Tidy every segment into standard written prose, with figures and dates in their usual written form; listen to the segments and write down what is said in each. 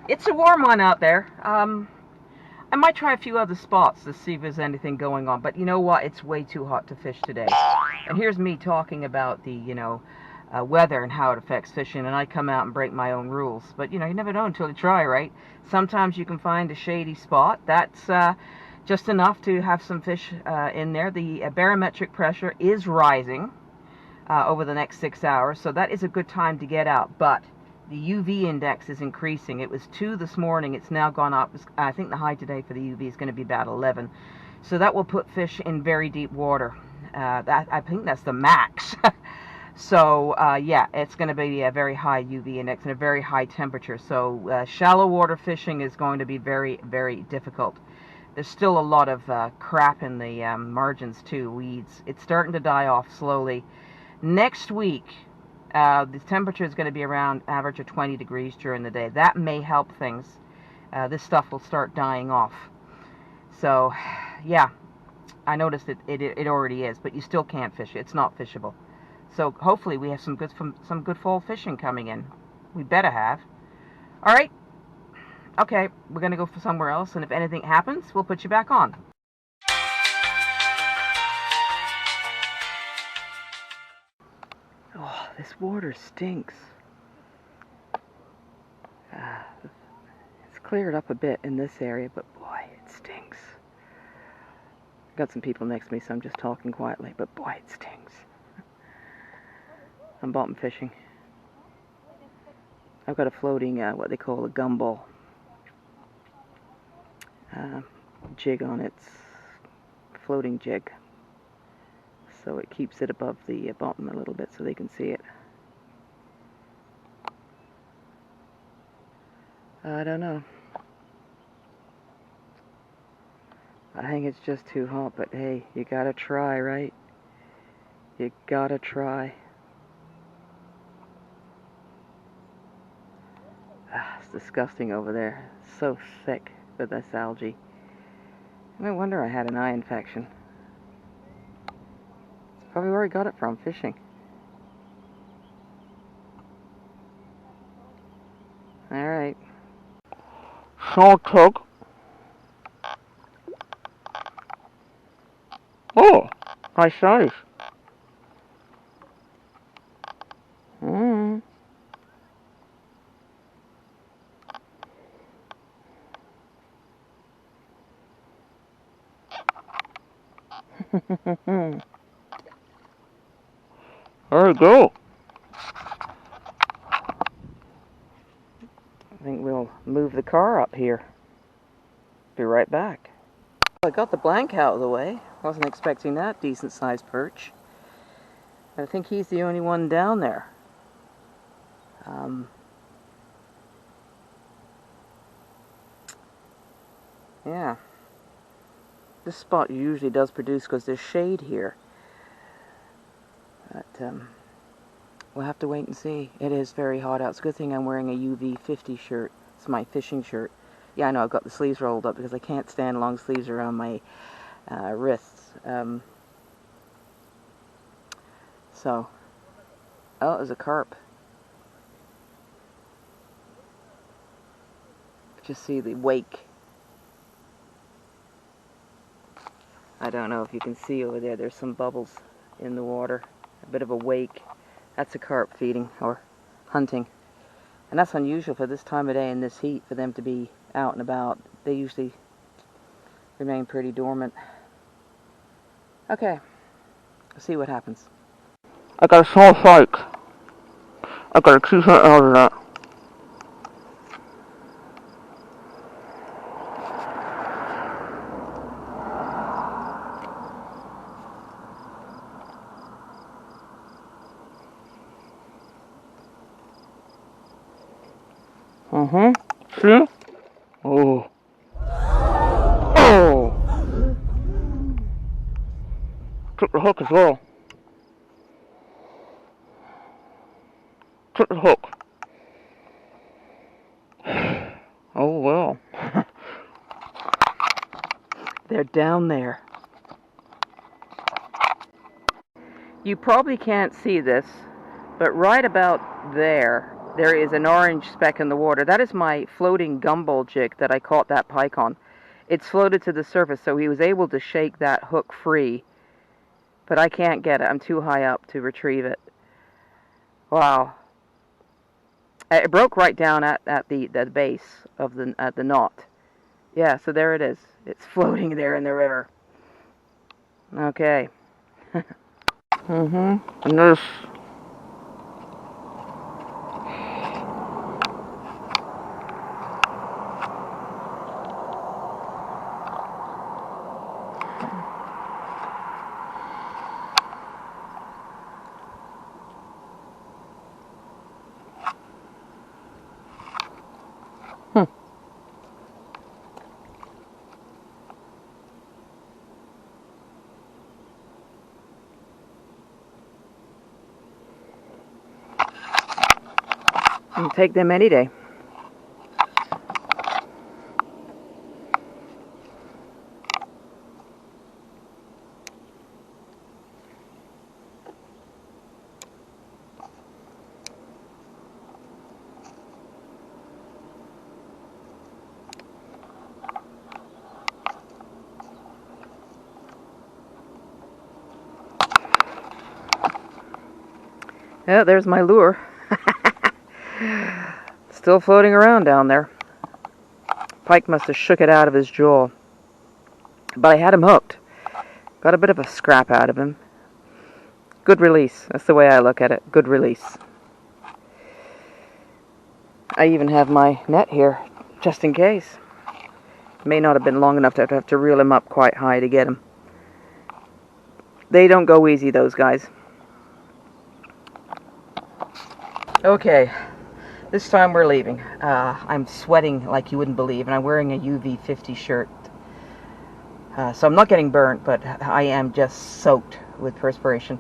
It's a warm one out there. I might try a few other spots to see if there's anything going on, but you know what? It's way too hot to fish today. And here's me talking about the, weather and how it affects fishing, and I come out and break my own rules. But, you never know until you try, right? Sometimes you can find a shady spot. That's just enough to have some fish in there. The barometric pressure is rising over the next 6 hours, so that is a good time to get out. But the UV index is increasing. It was 2 this morning. It's now gone up. I think the high today for the UV is going to be about 11. So that will put fish in very deep water. I think that's the max. So, yeah, it's going to be a very high UV index and a very high temperature. So shallow water fishing is going to be very, very difficult. There's still a lot of crap in the margins too, weeds. It's starting to die off slowly. Next week, the temperature is going to be around average of 20 degrees during the day. That may help things. This stuff will start dying off. So, yeah, I noticed it already is, but you still can't fish it. It's not fishable. So hopefully we have some good fall fishing coming in. We better have. All right. Okay, we're going to go for somewhere else, and if anything happens, we'll put you back on. Oh, this water stinks. It's cleared up a bit in this area, but boy, it stinks. Got some people next to me, so I'm just talking quietly, but boy, it stinks. I'm bottom fishing. I've got a floating, what they call a gumball jig on its floating jig. So it keeps it above the bottom a little bit so they can see it. I don't know. I think it's just too hot, but hey, you gotta try, right? You gotta try. It's disgusting over there. It's so thick with this algae. No wonder I had an eye infection. Probably where I got it from, fishing. Alright. Short hook. Oh, nice size. There you go. I think we'll move the car up here. Be right back. I got the blank out of the way. Wasn't expecting that decent sized perch. I think he's the only one down there. Yeah. This spot usually does produce because there's shade here. But we'll have to wait and see. It is very hot out. It's a good thing I'm wearing a UV 50 shirt. It's my fishing shirt. Yeah, I know I've got the sleeves rolled up because I can't stand long sleeves around my wrists. So, oh, there's a carp. Just see the wake. I don't know if you can see over there. There's some bubbles in the water. A bit of a wake. That's a carp feeding or hunting. And that's unusual for this time of day and this heat for them to be out and about. They usually remain pretty dormant. Okay, let's see what happens. I got a small pike. I got a 2 cent out of that. See? Oh. Oh! Took the hook as well. Took the hook. Oh well. They're down there. You probably can't see this, but right about there, there is an orange speck in the water. That is my floating gumball jig that I caught that pike on. It's floated to the surface, so he was able to shake that hook free. But I can't get it. I'm too high up to retrieve it. Wow. It broke right down at the base of the knot. Yeah, so there it is. It's floating there in the river. Okay. And this. You can take them any day. Yeah, there's my lure. Still floating around down there. Pike must have shook it out of his jaw. But I had him hooked. Got a bit of a scrap out of him. Good release. That's the way I look at it. Good release. I even have my net here, just in case. May not have been long enough to have to reel him up quite high to get him. They don't go easy, those guys. Okay, this time we're leaving. I'm sweating like you wouldn't believe, and I'm wearing a UV 50 shirt. So I'm not getting burnt, but I am just soaked with perspiration.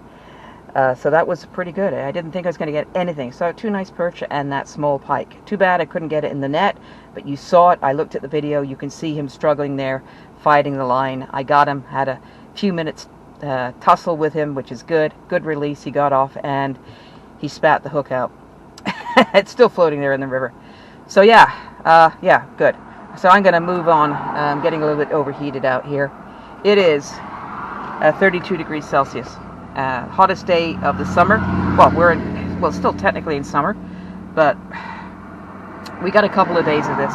So that was pretty good. I didn't think I was going to get anything. So 2 nice perch and that small pike. Too bad I couldn't get it in the net, but you saw it. I looked at the video. You can see him struggling there, fighting the line. I got him, had a few minutes tussle with him, which is good. Good release. He got off, and he spat the hook out. It's still floating there in the river. So yeah, good. So I'm going to move on. I'm getting a little bit overheated out here. It is 32 degrees Celsius. Hottest day of the summer. Well, still technically in summer, but we got a couple of days of this,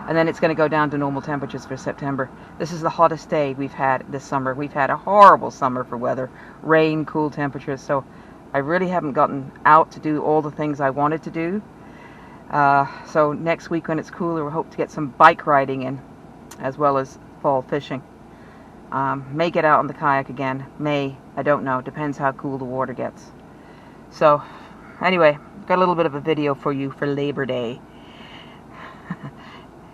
and then it's going to go down to normal temperatures for September. This is the hottest day we've had this summer. We've had a horrible summer for weather. Rain, cool temperatures, so I really haven't gotten out to do all the things I wanted to do. So next week when it's cooler, we'll hope to get some bike riding in, as well as fall fishing. May get out on the kayak again. May, I don't know. Depends how cool the water gets. So, anyway, got a little bit of a video for you for Labor Day.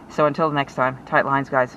So until next time, tight lines, guys.